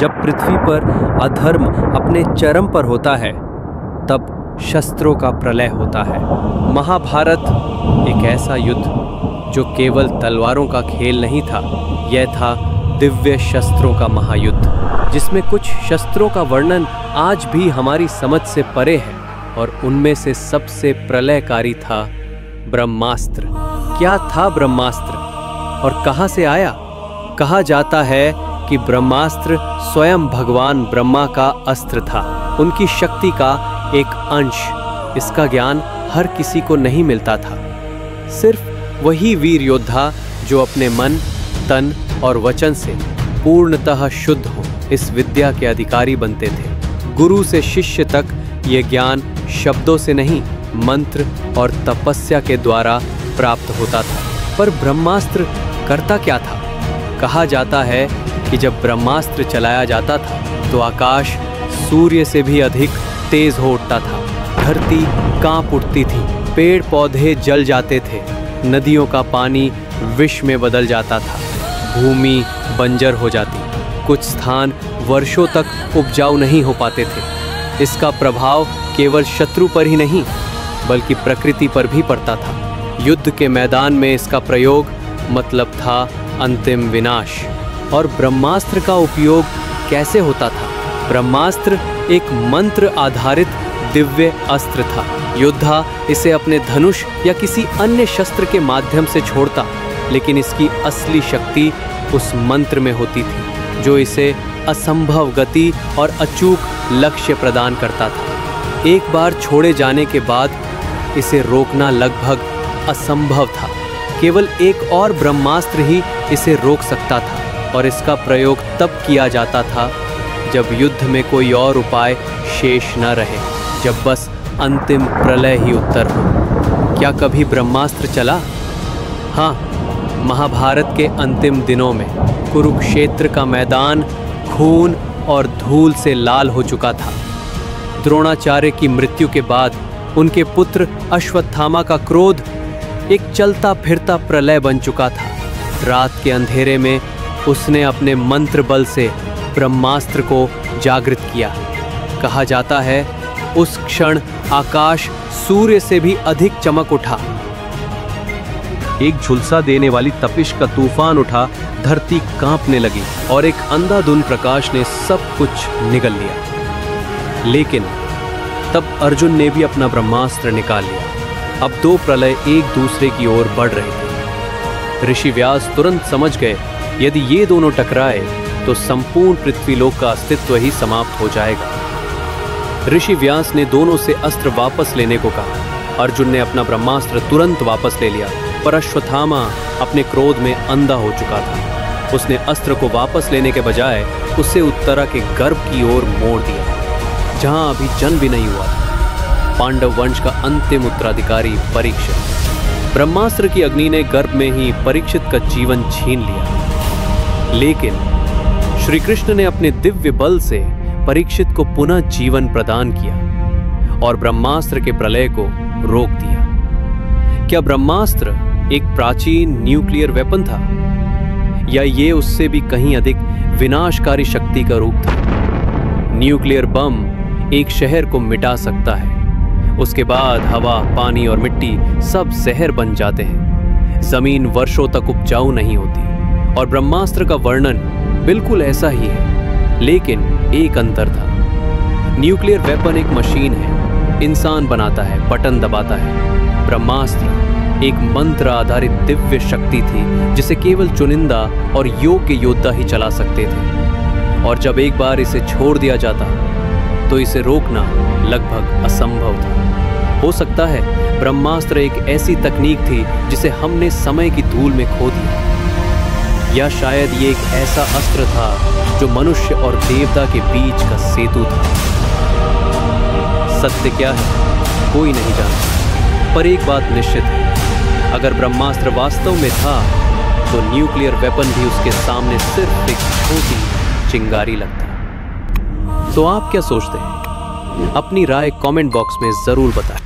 जब पृथ्वी पर अधर्म अपने चरम पर होता है तब शस्त्रों का प्रलय होता है। महाभारत एक ऐसा युद्ध जो केवल तलवारों का खेल नहीं था, यह था दिव्य शस्त्रों का महायुद्ध, जिसमें कुछ शस्त्रों का वर्णन आज भी हमारी समझ से परे है। और उनमें से सबसे प्रलयकारी था ब्रह्मास्त्र। क्या था ब्रह्मास्त्र और कहाँ से आया? कहा जाता है कि ब्रह्मास्त्र स्वयं भगवान ब्रह्मा का अस्त्र था, उनकी शक्ति का एक अंश। इसका ज्ञान हर किसी को नहीं मिलता था। सिर्फ वही वीर योद्धा जो अपने मन, तन और वचन से पूर्णतः शुद्ध हो इस विद्या के अधिकारी बनते थे। गुरु से शिष्य तक ये ज्ञान शब्दों से नहीं, मंत्र और तपस्या के द्वारा प्राप्त होता था। पर ब्रह्मास्त्र करता क्या था? कहा जाता है कि जब ब्रह्मास्त्र चलाया जाता था तो आकाश सूर्य से भी अधिक तेज हो उठता था, धरती कांप उठती थी, पेड़ पौधे जल जाते थे, नदियों का पानी विष में बदल जाता था, भूमि बंजर हो जाती, कुछ स्थान वर्षों तक उपजाऊ नहीं हो पाते थे। इसका प्रभाव केवल शत्रु पर ही नहीं बल्कि प्रकृति पर भी पड़ता था। युद्ध के मैदान में इसका प्रयोग मतलब था अंतिम विनाश। और ब्रह्मास्त्र का उपयोग कैसे होता था? ब्रह्मास्त्र एक मंत्र आधारित दिव्य अस्त्र था। योद्धा इसे अपने धनुष या किसी अन्य शस्त्र के माध्यम से छोड़ता, लेकिन इसकी असली शक्ति उस मंत्र में होती थी जो इसे असंभव गति और अचूक लक्ष्य प्रदान करता था। एक बार छोड़े जाने के बाद इसे रोकना लगभग असंभव था। केवल एक और ब्रह्मास्त्र ही इसे रोक सकता था और इसका प्रयोग तब किया जाता था जब युद्ध में कोई और उपाय शेष न रहे, जब बस अंतिम प्रलय ही उत्तर हो। क्या कभी ब्रह्मास्त्र चला? हाँ, महाभारत के अंतिम दिनों में कुरुक्षेत्र का मैदान खून और धूल से लाल हो चुका था। द्रोणाचार्य की मृत्यु के बाद उनके पुत्र अश्वत्थामा का क्रोध एक चलता फिरता प्रलय बन चुका था। रात के अंधेरे में उसने अपने मंत्र बल से ब्रह्मास्त्र को जागृत किया। कहा जाता है उस क्षण आकाश सूर्य से भी अधिक चमक उठा, एक झुलसा देने वाली तपिश का तूफान उठा, धरती कांपने लगी और एक अंधाधुंध प्रकाश ने सब कुछ निगल लिया। लेकिन तब अर्जुन ने भी अपना ब्रह्मास्त्र निकाल लिया। अब दो प्रलय एक दूसरे की ओर बढ़ रहे थे। ऋषि व्यास तुरंत समझ गए, यदि ये दोनों टकराए तो संपूर्ण पृथ्वीलोक का अस्तित्व ही समाप्त हो जाएगा। ऋषि व्यास ने दोनों से अस्त्र वापस लेने को कहा। अर्जुन ने अपना ब्रह्मास्त्र तुरंत वापस ले लिया, पर अश्वत्थामा अपने क्रोध में अंधा हो चुका था। उसने अस्त्र को वापस लेने के बजाय उसे उत्तरा के गर्भ की ओर मोड़ दिया, जहां अभी जन्म भी नहीं हुआ था। पांडव वंश का अंतिम उत्तराधिकारी परीक्षित। ब्रह्मास्त्र की अग्नि ने गर्भ में ही परीक्षित का जीवन छीन लिया, लेकिन श्री कृष्ण ने अपने दिव्य बल से परीक्षित को पुनः जीवन प्रदान किया और ब्रह्मास्त्र के प्रलय को रोक दिया। क्या ब्रह्मास्त्र एक प्राचीन न्यूक्लियर वेपन था, या ये उससे भी कहीं अधिक विनाशकारी शक्ति का रूप था? न्यूक्लियर बम एक शहर को मिटा सकता है, उसके बाद हवा, पानी और मिट्टी सब जहर बन जाते हैं। जमीन वर्षों तक उपजाऊ नहीं होती। और ब्रह्मास्त्र का वर्णन बिल्कुल ऐसा ही है, लेकिन एक अंतर था। न्यूक्लियर वेपन एक मशीन है, इंसान बनाता है, बटन दबाता है। ब्रह्मास्त्र एक मंत्र आधारित दिव्य शक्ति थी जिसे केवल चुनिंदा और योग्य योद्धा ही चला सकते थे। और जब एक बार इसे छोड़ दिया जाता तो इसे रोकना लगभग असंभव था। हो सकता है ब्रह्मास्त्र एक ऐसी तकनीक थी जिसे हमने समय की धूल में खो दिया, या शायद ये एक ऐसा अस्त्र था जो मनुष्य और देवता के बीच का सेतु था। सत्य क्या है कोई नहीं जानता, पर एक बात निश्चित है, अगर ब्रह्मास्त्र वास्तव में था तो न्यूक्लियर वेपन भी उसके सामने सिर्फ एक छोटी चिंगारी लगता। तो आप क्या सोचते हैं? अपनी राय कमेंट बॉक्स में जरूर बताएं।